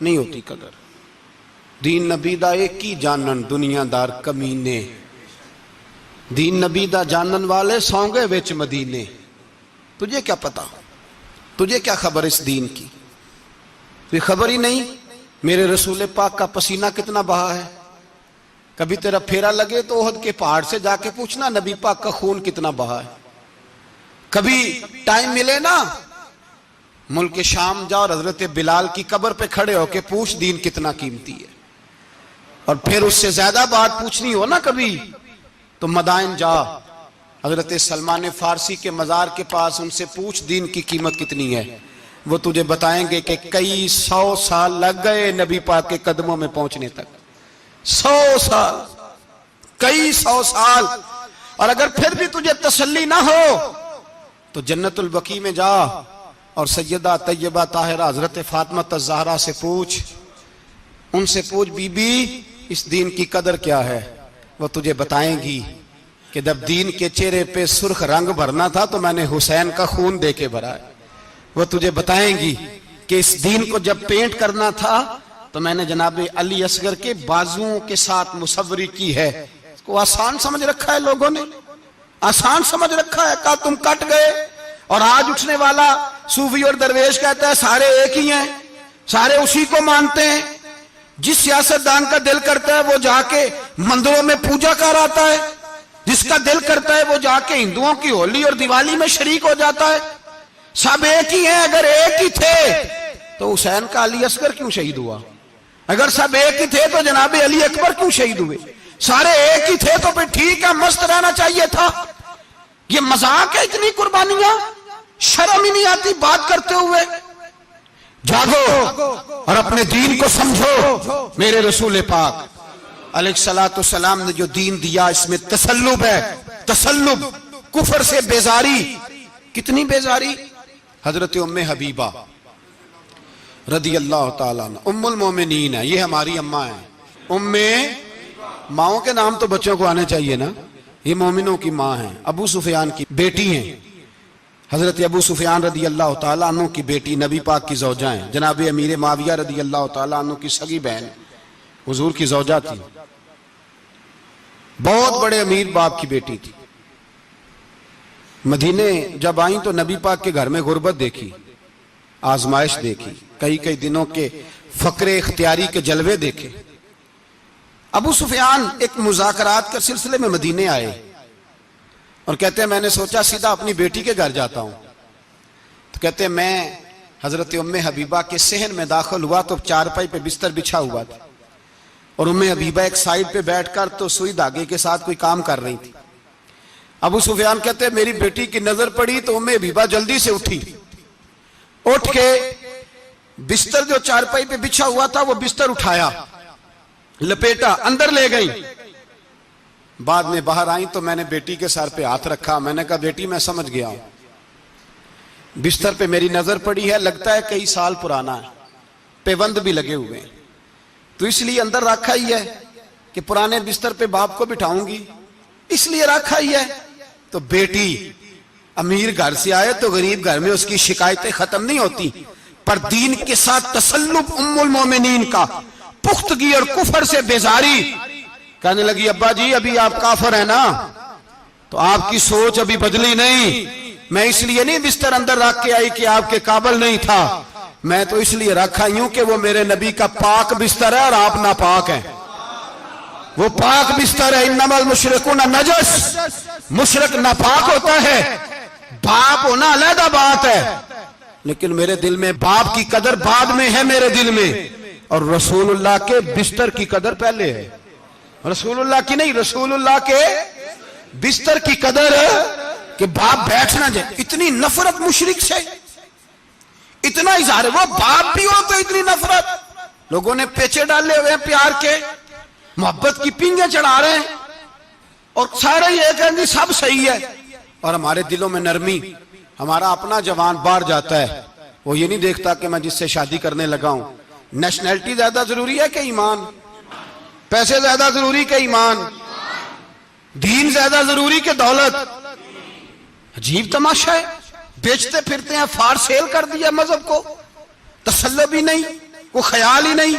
نہیں ہوتی قدر۔ دین نبی دا ایک ہی جانن دنیا دار کمینے، دین نبی دا جانن والے سونگے وچ مدینے۔ تجھے کیا پتا، تجھے کیا خبر اس دین کی؟ کوئی خبر ہی نہیں۔ میرے رسول پاک کا پسینہ کتنا بہا ہے، کبھی تیرا پھیرا لگے تو احد کے پہاڑ سے جا کے پوچھنا نبی پاک کا خون کتنا بہا ہے۔ کبھی ٹائم ملے نا، ملک شام جا اور حضرت بلال کی قبر پہ کھڑے ہو کے پوچھ دین کتنا قیمتی ہے۔ اور پھر اس سے زیادہ بات پوچھنی ہو نا کبھی تو مدائن جا، حضرت سلمان فارسی کے مزار کے پاس ان سے پوچھ دین کی قیمت کتنی ہے، وہ تجھے بتائیں گے کہ کئی 100 سال لگ گئے نبی پاک کے قدموں میں پہنچنے تک، 100 سال، کئی 100 سال۔ اور اگر پھر بھی تجھے تسلی نہ ہو تو جنت البقیع میں جا اور سیدہ طیبہ طاہرہ حضرت فاطمہ الزہرا سے پوچھ، ان سے پوچھ بی بی اس دین کی قدر کیا ہے، وہ تجھے بتائیں گی کہ جب دین کے چہرے پہ سرخ رنگ بھرنا تھا تو میں نے حسین کا خون دے کے بھرا ہے۔ وہ تجھے بتائیں گی کہ اس دین کو جب پینٹ کرنا تھا تو میں نے جناب علی اصغر کے بازوؤں کے ساتھ مصوری کی ہے۔ اس کو آسان سمجھ رکھا ہے لوگوں نے، آسان سمجھ رکھا ہے، کہا تم کٹ گئے، اور آج اٹھنے والا صوفی اور درویش کہتا ہے سارے ایک ہی ہیں، سارے اسی کو مانتے ہیں. جس سیاستدان کا دل کرتا ہے وہ جا کے مندروں میں پوجا کر آتا ہے، جس کا دل کرتا ہے وہ جا کے ہندوؤں کی ہولی اور دیوالی میں شریک ہو جاتا ہے. سب ایک ہی ہیں. اگر ایک ہی تھے تو حسین کا علی اصغر کیوں شہید ہوا؟ اگر سب ایک ہی تھے تو جناب علی اکبر کیوں شہید ہوئے؟ سارے ایک ہی تھے تو پھر ٹھیک ہے، مست رہنا چاہیے تھا. یہ مذاق ہے اتنی قربانیاں؟ شرم ہی نہیں آتی بات کرتے ہوئے؟ جاگو اور اپنے دین کو سمجھو. میرے رسول پاک علیہ الصلوۃ والسلام نے جو دین دیا اس میں تسلب ہے، تسلب، کفر سے بیزاری. کتنی بیزاری؟ حضرت ام حبیبہ رضی اللہ تعالیٰ عنہ ام المومنین ہے، یہ ہماری اماں ہیں. ام، ماؤں کے نام تو بچوں کو آنے چاہیے نا. یہ مومنوں کی ماں ہیں، ابو سفیان کی بیٹی ہیں. حضرت ابو سفیان رضی اللہ تعالیٰ عنہ کی بیٹی نبی پاک کی زوجہ ہیں. جناب امیر معاویہ رضی اللہ تعالیٰ عنہ کی سگی بہن حضور کی زوجہ تھی. بہت بڑے امیر باپ کی بیٹی تھی. مدینے جب آئیں تو نبی پاک کے گھر میں غربت دیکھی، آزمائش دیکھی، کئی دنوں کے فقر اختیاری کے جلوے دیکھے. ابو سفیان ایک مذاکرات کے سلسلے میں مدینے آئے اور کہتے ہیں میں نے سوچا سیدھا اپنی بیٹی کے گھر جاتا ہوں. تو کہتے ہیں میں حضرت ام حبیبہ کے صحن میں داخل ہوا تو چارپائی پہ بستر بچھا ہوا تھا اور ام حبیبہ ایک سائیڈ پہ بیٹھ کر تو سوئی دھاگے کے ساتھ کوئی کام کر رہی تھی. ابو سفیان کہتے ہیں میری بیٹی کی نظر پڑی تو ام حبیبہ جلدی سے اٹھی، اٹھ کے بستر جو چارپائی پہ بچھا ہوا تھا وہ بستر اٹھایا، لپیٹا، اندر لے گئی. بعد میں باہر آئیں تو میں نے بیٹی کے سر پہ ہاتھ رکھا. میں نے کہا بیٹی میں سمجھ گیا ہوں، بستر پہ میری نظر پڑی ہے، لگتا ہے کئی سال پرانا ہے، پیوند بھی لگے ہوئے ہیں، تو اس لیے اندر رکھا ہی ہے کہ پرانے بستر پہ باپ کو بٹھاؤں گی، اس لیے رکھا ہی ہے. تو بیٹی امیر گھر سے آئے تو غریب گھر میں اس کی شکایتیں ختم نہیں ہوتی، پر دین کے ساتھ تسلب ام المومنین کا، پختگی اور کفر سے بیزاری. کہنے لگی ابا جی ابھی آپ کافر ہیں نا، تو آپ کی سوچ ابھی بدلی نہیں. میں اس لیے نہیں بستر اندر رکھ کے آئی کہ آپ کے قابل نہیں تھا، میں تو اس لیے رکھا ہوں کہ وہ میرے نبی کا پاک بستر ہے اور آپ ناپاک ہیں. وہ پاک بستر ہے. انما المشرکون نجس، مشرک ناپاک ہوتا ہے. باپ ہونا علیحدہ بات ہے، لیکن میرے دل میں باپ کی قدر بعد میں ہے میرے دل میں، اور رسول اللہ کے بستر کی قدر پہلے ہے. رسول اللہ کی نہیں، رسول اللہ کے بستر کی قدر ہے کہ باپ بیٹھ نہ جائے. اتنی نفرت مشرک سے، اتنا اظہار، وہ باپ بھی ہو تو اتنی نفرت. لوگوں نے پیچے ڈالے ہوئے ہیں پیار کے، محبت کی پینگیں چڑھا رہے ہیں اور سارے یہ کہیں گے سب صحیح ہے. اور ہمارے دلوں میں نرمی. ہمارا اپنا جوان باہر جاتا ہے، وہ یہ نہیں دیکھتا کہ میں جس سے شادی کرنے لگا ہوں نیشنلٹی زیادہ ضروری ہے کہ ایمان، پیسے زیادہ ضروری کہ ایمان، دین زیادہ ضروری کہ دولت. عجیب تماشا ہے. بیچتے پھرتے ہیں، فار سیل کر دیا مذہب کو. تسلب ہی نہیں، کوئی خیال ہی نہیں،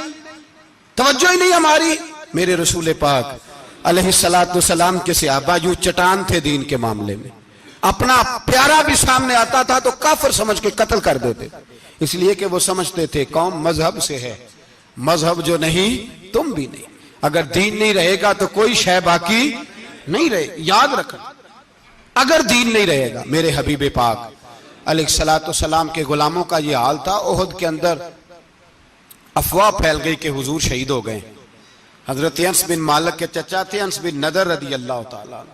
توجہ ہی نہیں ہماری. میرے رسول پاک علیہ الصلوۃ والسلام کے صحابہ جو چٹان تھے دین کے معاملے میں. اپنا پیارا بھی سامنے آتا تھا تو کافر سمجھ کے قتل کر دیتے، اس لیے کہ وہ سمجھتے تھے قوم مذہب سے ہے، مذہب جو نہیں تم بھی نہیں. اگر دین نہیں رہے گا تو کوئی شے باقی نہیں رہے. یاد رکھنا، اگر دین نہیں رہے گا. میرے حبیب پاک علیہ الصلوۃ والسلام کے غلاموں کا یہ حال تھا. احد کے اندر افواہ پھیل گئی کہ حضور شہید ہو گئے. حضرت انس بن مالک کے چچا تھے انس بن نضر رضی اللہ تعالیٰ عنہ.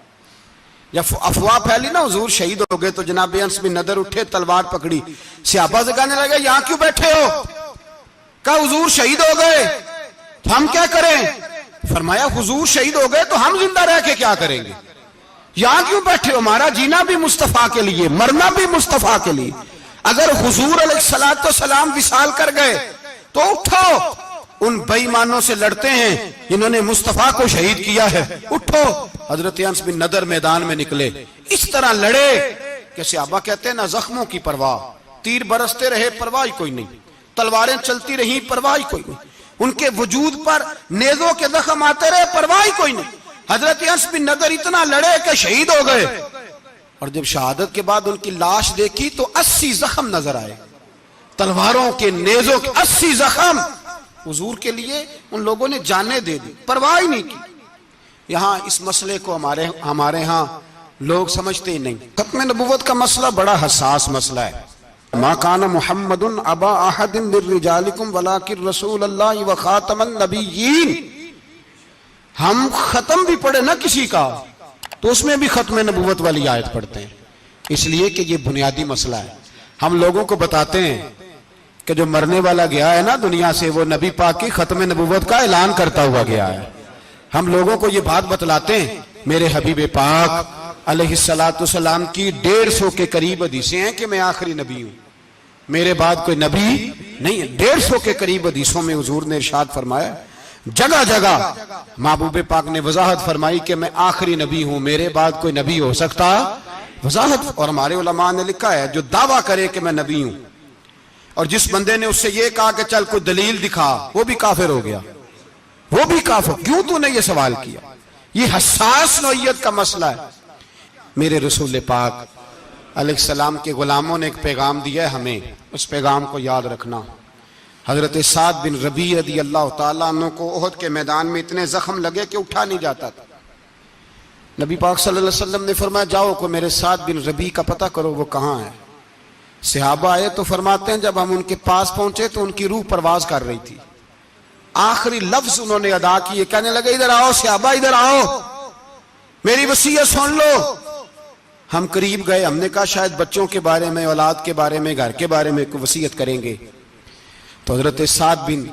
جب افواہ پھیلی نا حضور شہید ہو گئے تو جناب انس بن نضر اٹھے، تلوار پکڑی، صحابہ سے کہنے لگے یہاں کیوں بیٹھے ہو؟ کہا حضور شہید ہو گئے، ہم کیا کریں؟ فرمایا حضور شہید ہو گئے تو ہم زندہ رہ کے کیا کریں گے؟ یہاں کیوں بیٹھے ہو؟ ہمارا جینا بھی مصطفیٰ کے لیے، مرنا بھی مصطفیٰ کے لیے. اگر حضور علیہ الصلوۃ والسلام وصال کر گئے تو اٹھو، ان بے ایمانوں سے لڑتے ہیں جنہوں نے مصطفیٰ کو شہید کیا ہے. اٹھو. حضرت انس بن نضر میدان میں نکلے، اس طرح لڑے کہ صحابہ کہتے ہیں نہ زخموں کی پرواہ، تیر برستے رہے پرواہ کوئی نہیں، تلواریں چلتی رہیں پرواہ کوئی نہیں، ان کے وجود پر نیزوں کے زخم آتے رہے پرواہ کوئی نہیں. حضرت انس بن نضر اتنا لڑے کہ شہید ہو گئے. اور جب شہادت کے بعد ان کی لاش دیکھی تو 80 زخم نظر آئے، تلواروں کے، نیزوں کے 80 زخم۔ حضور کے لیے ان لوگوں نے جانیں دے دی، پرواہ ہی نہیں کی۔ یہاں اس مسئلے کو ہمارے ہاں لوگ سمجھتے ہی نہیں۔ ختم نبوت کا مسئلہ بڑا حساس مسئلہ ہے۔ ما کان محمد ابا احد من رجالکم ولکن رسول اللہ وخاتم النبیین۔ ہم ختم بھی پڑھے نہ کسی کا تو اس میں بھی ختم نبوت والی آیت پڑھتے ہیں، اس لیے کہ یہ بنیادی مسئلہ ہے۔ ہم لوگوں کو بتاتے ہیں کہ جو مرنے والا گیا ہے نا دنیا سے، وہ نبی پاک کی ختم نبوت کا اعلان کرتا ہوا گیا ہے۔ ہم لوگوں کو یہ بات بتلاتے ہیں، میرے حبیب پاک علیہ السلام کی 150 کے قریب حدیثیں ہیں کہ میں آخری نبی ہوں، میرے بعد کوئی نبی نہیں ہے۔ 150 کے قریب حدیثوں میں حضور نے ارشاد فرمایا، جگہ جگہ محبوب پاک نے وضاحت فرمائی کہ میں آخری نبی ہوں، میرے بعد کوئی نبی ہو سکتا، وضاحت۔ اور ہمارے علماء نے لکھا ہے جو دعویٰ کرے کہ میں نبی ہوں، اور جس بندے نے اس سے یہ کہا کہ چل کوئی دلیل دکھا، وہ بھی کافر ہو گیا، وہ بھی کافر۔ کیوں تو نے یہ سوال کیا؟ یہ حساس نوعیت کا مسئلہ ہے۔ میرے رسول پاک علیہ السلام کے غلاموں نے ایک پیغام دیا ہے ہمیں، اس پیغام کو یاد رکھنا۔ حضرت سعد بن ربیع رضی اللہ تعالیٰ عنہ کو احد کے میدان میں اتنے زخم لگے کہ اٹھا نہیں جاتا تھا۔ نبی پاک صلی اللہ علیہ وسلم نے فرمایا جاؤ کو میرے سعد بن ربیع کا پتہ کرو وہ کہاں ہے۔ صحابہ آئے تو فرماتے ہیں جب ہم ان کے پاس پہنچے تو ان کی روح پرواز کر رہی تھی۔ آخری لفظ انہوں نے ادا کیے، کہنے لگے ادھر آؤ صحابہ، ادھر آؤ، میری وصیت سن لو۔ ہم قریب گئے، ہم نے کہا شاید بچوں کے بارے میں، اولاد کے بارے میں، گھر کے بارے میں کوئی وصیت کریں گے۔ تو حضرت سعد بن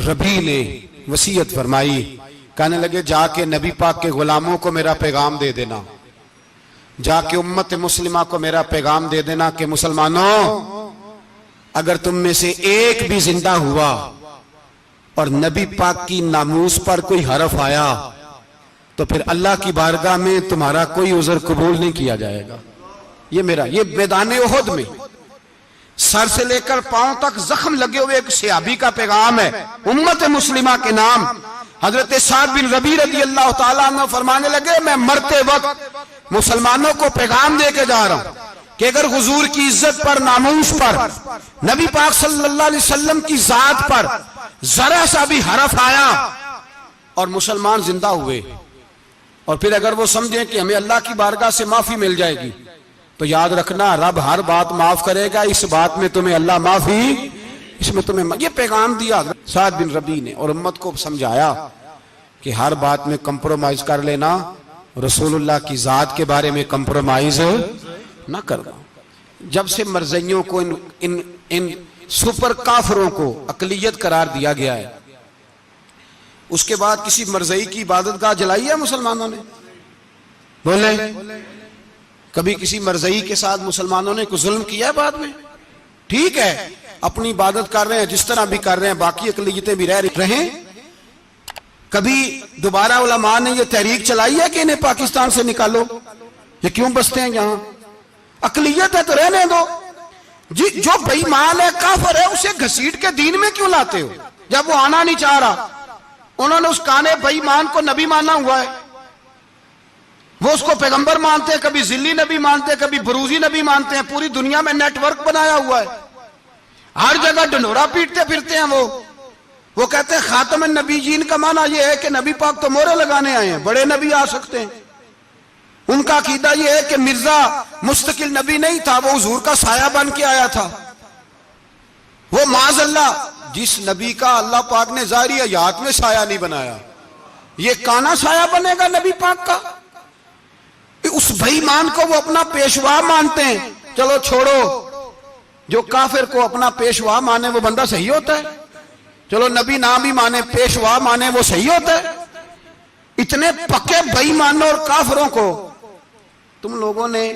ربیع نے وصیت فرمائی، کہنے لگے جا کے نبی پاک کے غلاموں کو میرا پیغام دے دینا، جا کے امت مسلمہ کو میرا پیغام دے دینا کہ مسلمانوں اگر تم میں سے ایک بھی زندہ ہوا اور نبی پاک کی ناموس پر کوئی حرف آیا تو پھر اللہ کی بارگاہ میں تمہارا کوئی عذر قبول نہیں کیا جائے گا۔ یہ میدان احد میں سر سے لے کر پاؤں تک زخم لگے ہوئے ایک صحابی کا پیغام ہے امت مسلمہ کے نام۔ حضرت سعد بن ربیع رضی اللہ تعالیٰ عنہ فرمانے لگے میں مرتے وقت مسلمانوں کو پیغام دے کے جا رہا ہوں کہ اگر حضور کی عزت پر، ناموس پر، نبی پاک صلی اللہ علیہ وسلم کی ذات پر ذرا سا بھی حرف آیا اور مسلمان زندہ ہوئے، اور پھر اگر وہ سمجھیں کہ ہمیں اللہ کی بارگاہ سے معافی مل جائے گی، تو یاد رکھنا رب ہر بات معاف کرے گا، اس بات میں تمہیں اللہ معافی، اس میں تمہیں یہ پیغام دیا سعد بن ربیع نے، اور امت کو سمجھایا کہ ہر بات میں کمپرومائز کر لینا، رسول اللہ کی ذات کے بارے میں کمپرومائز نہ کرنا۔ جب سے مرزائیوں کو ان سپر کافروں کو اقلیت قرار دیا گیا ہے، اس کے بعد کسی مرزائی کی عبادت گاہ جلائی ہے مسلمانوں نے؟ بولے کبھی کسی مرزائی کے ساتھ مسلمانوں نے کوئی ظلم کیا ہے بعد میں؟ ٹھیک ہے اپنی عبادت کر رہے ہیں جس طرح بھی کر رہے ہیں، باقی اقلیتیں بھی رہیں۔ کبھی دوبارہ علماء نے یہ تحریک چلائی ہے کہ انہیں پاکستان سے نکالو، یہ کیوں بستے ہیں یہاں؟ اقلیت ہے تو رہنے دو۔ جو بے ایمان ہے، کافر ہے، اسے گھسیٹ کے دین میں کیوں لاتے ہو جب وہ آنا نہیں چاہ رہا؟ انہوں نے اس کانے بے ایمان کو نبی مانا ہوا ہے، وہ اس کو پیغمبر مانتے ہیں، کبھی ذلی نبی مانتے ہیں، کبھی بروزی نبی مانتے ہیں، پوری دنیا میں نیٹ ورک بنایا ہوا ہے، ہر جگہ ڈنڈورا پیٹتے پھرتے ہیں۔ وہ کہتے ہیں خاتم النبیین کا معنی یہ ہے کہ نبی پاک تو مورے لگانے آئے ہیں، بڑے نبی آ سکتے ہیں۔ ان کا عقیدہ یہ ہے کہ مرزا مستقل نبی نہیں تھا، وہ حضور کا سایہ بن کے آیا تھا۔ وہ معاذ اللہ جس نبی کا اللہ پاک نے ظاہری حیات میں سایہ نہیں بنایا، یہ کانا سایہ بنے گا نبی پاک کا؟ اس بے ایمان کو وہ اپنا پیشوا مانتے ہیں۔ چلو چھوڑو، جو کافر کو اپنا پیشوا مانے وہ بندہ صحیح ہوتا ہے؟ چلو نبی نام بھی مانے، پیشوا مانے، وہ صحیح ہوتا ہے؟ اتنے پکے بے ایمانوں اور کافروں کو تم لوگوں نے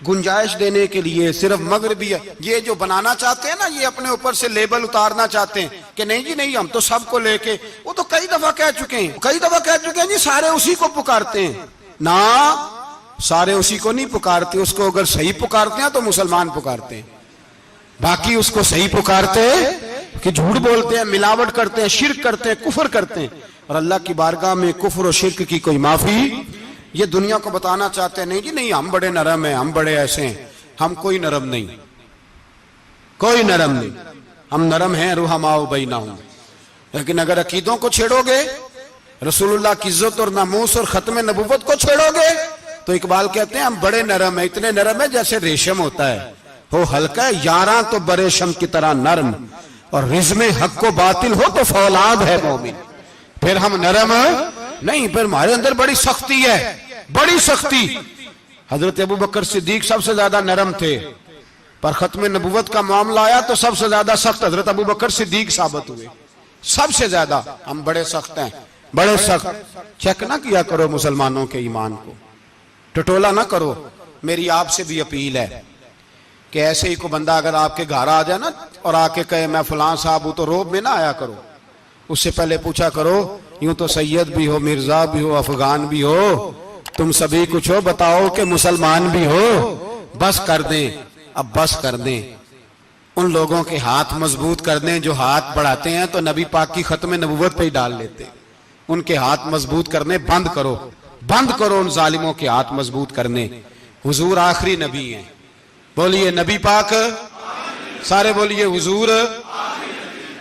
گنجائش دینے کے لیے صرف مغربی یہ جو بنانا چاہتے ہیں نا، یہ اپنے اوپر سے لیبل اتارنا چاہتے ہیں کہ نہیں جی نہیں، ہم تو سب کو لے کے، وہ تو کئی دفعہ کہہ چکے ہیں جی سارے اسی کو پکارتے ہیں۔ نہ، سارے اسی کو نہیں پکارتے، اس کو اگر صحیح پکارتے ہیں تو مسلمان پکارتے ہیں، باقی اس کو صحیح پکارتے کہ جھوٹ بولتے ہیں، ملاوٹ کرتے ہیں، شرک کرتے ہیں، کفر کرتے ہیں، اور اللہ کی بارگاہ میں کفر و شرک کی کوئی معافی یہ دنیا کو بتانا چاہتے ہیں نہیں جی نہیں ہم بڑے نرم ہیں، ہم بڑے ایسے ہیں. ہم کوئی نرم نہیں، کوئی نرم نہیں. ہم نرم ہیں رحماء بینہم. لیکن اگر عقیدوں کو چھیڑو گے، رسول اللہ کی عزت اور ناموس اور ختم نبوت کو چھیڑو گے، تو اقبال کہتے ہیں ہم بڑے نرم ہیں. اتنے نرم ہیں جیسے ریشم ہوتا ہے، ہو ہلکا ہے یاراں تو بریشم کی طرح نرم، اور رزم حق کو باطل ہو تو فولاد ہے مومن. پھر ہم نرم نہیں، پھر ہمارے اندر بڑی سختی ہے، بڑی سختی. حضرت ابو بکر صدیق سب سے زیادہ نرم تھے، پر ختم نبوت کا معاملہ آیا تو سب سے زیادہ سخت حضرت ابو بکر صدیق ثابت ہوئے. سب سے زیادہ ہم بڑے سخت ہیں، بڑے سخت. چیک نہ کیا کرو مسلمانوں کے ایمان کو، ٹٹولا نہ کرو. میری آپ سے بھی اپیل ہے کہ ایسے ہی کو بندہ اگر آپ کے گھر آ جائے نا اور آ کے کہے میں فلاں صاحب ہوں، تو روب میں نہ آیا کرو. اس سے پہلے پوچھا کرو یوں تو سید بھی ہو، مرزا بھی ہو، افغان بھی ہو، تم سبھی کچھ ہو، بتاؤ کہ مسلمان بھی ہو. بس کر دیں، اب بس کر دیں. ان لوگوں کے ہاتھ مضبوط کر دیں جو ہاتھ بڑھاتے ہیں تو نبی پاک کی ختم نبوت پہ ہی ڈال لیتے. ان کے ہاتھ مضبوط کرنے بند کرو، بند کرو ان ظالموں کے ہاتھ مضبوط کرنے. حضور آخری نبی ہیں. بولیے نبی پاک، سارے بولیے حضور.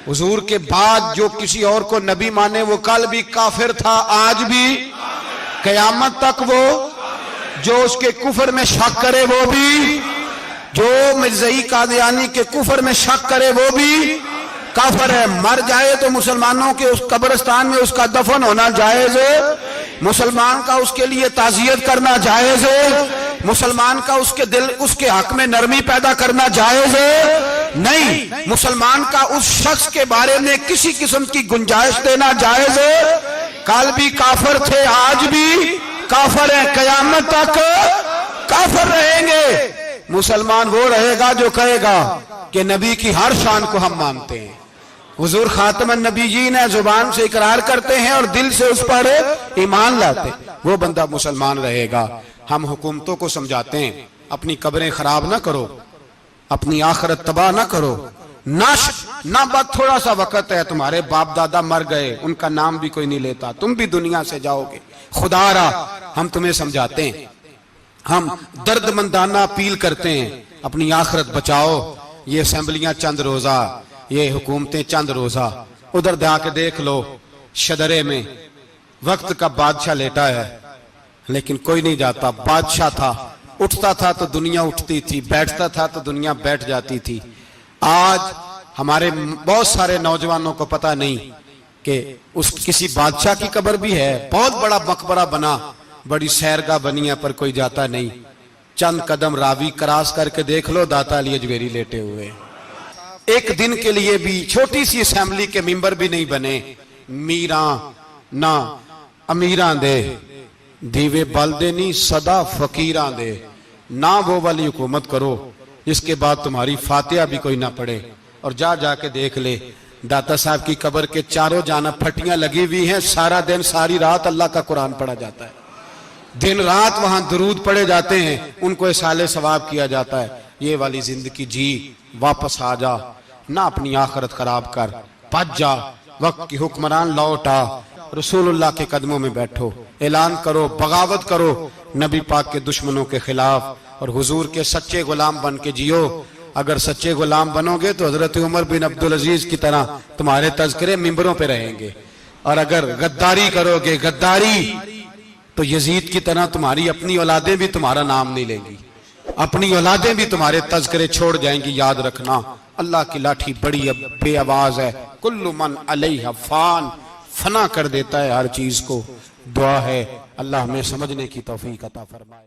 حضور کے بعد جو کسی اور کو نبی مانے وہ کل بھی کافر تھا، آج بھی قیامت تک وہ. جو اس کے کفر میں شک کرے وہ بھی، جو مرزائی قادیانی کے کفر میں شک کرے وہ بھی کافر ہے. مر جائے تو مسلمانوں کے اس قبرستان میں اس کا دفن ہونا جائز ہے، مسلمان کا اس کے لیے تعزیت کرنا جائز ہے، مسلمان کا اس کے دل اس کے حق میں نرمی پیدا کرنا جائز ہے نہیں. مسلمان کا اس شخص کے بارے میں کسی قسم کی گنجائش دینا جائز ہے. کل بھی کافر تھے، آج بھی کافر ہیں، قیامت تک کافر رہیں گے. مسلمان وہ رہے گا جو کہے گا کہ نبی کی ہر شان کو ہم مانتے ہیں. حضور خاتم النبیین ہے، زبان سے اقرار کرتے ہیں اور دل سے اس پر ایمان لاتے، وہ بندہ مسلمان رہے گا. ہم حکومتوں کو سمجھاتے ہیں اپنی قبریں خراب نہ کرو، اپنی آخرت تباہ نہ کرو. نہ بات تھوڑا سا وقت ہے، تمہارے باپ دادا مر گئے، ان کا نام بھی کوئی نہیں لیتا، تم بھی دنیا سے جاؤ گے. خدا را ہم تمہیں سمجھاتے ہیں، ہم درد مندانہ اپیل کرتے ہیں اپنی آخرت بچاؤ. یہ اسمبلیاں چند روزہ، یہ حکومتیں چند روزہ. ادھر جا کے دیکھ لو شدرے میں وقت کا بادشاہ لیٹا ہے لیکن کوئی نہیں جاتا. بادشاہ تھا، اٹھتا تھا تو دنیا اٹھتی تھی، بیٹھتا تھا تو دنیا بیٹھ جاتی تھی. آج ہمارے بہت سارے نوجوانوں کو پتہ نہیں کہ اس کسی بادشاہ کی قبر بھی ہے. بہت بڑا مقبرہ بنا، بڑی سیرگاہ بنی ہے، پر کوئی جاتا نہیں. چند قدم راوی کراس کر کے دیکھ لو داتا علی اجمیری لیٹے ہوئے. ایک دن کے لیے بھی چھوٹی سی اسمبلی کے ممبر بھی نہیں بنے. میراں نہ امیراں دے دیوے بلدے نہیں صدا فقیراں دے. نہ وہ والی حکومت کرو جس کے بعد تمہاری فاتحہ بھی کوئی نہ پڑھے. اور جا کے دیکھ لے داتا صاحب کی قبر کے چاروں جانب پھٹیاں لگی ہوئی ہیں. سارا دن ساری رات اللہ کا قرآن پڑھا جاتا ہے، دن رات وہاں درود پڑھے جاتے ہیں، ان کو اصالِ ثواب کیا جاتا ہے. یہ والی زندگی جی، واپس آ جا، نہ اپنی آخرت خراب کر. بچ جا، وقت کی حکمران لوٹ آ، رسول اللہ کے قدموں میں بیٹھو، اعلان کرو، بغاوت کرو نبی پاک کے دشمنوں کے خلاف، اور حضور کے سچے غلام بن کے جیو. اگر سچے غلام بنو گے تو حضرت عمر بن عبدالعزیز کی طرح تمہارے تذکرے ممبروں پہ رہیں گے. اور اگر غداری کرو گے، غداری، تو یزید کی طرح تمہاری اپنی اولادیں بھی تمہارا نام نہیں لیں گی، اپنی اولادیں بھی تمہارے تذکرے چھوڑ جائیں گی. یاد رکھنا اللہ کی لاٹھی بڑی بے آواز ہے. کل من علیہ فان، فنا کر دیتا ہے ہر چیز کو. دعا ہے اللہ ہمیں سمجھنے کی توفیق عطا فرمائے.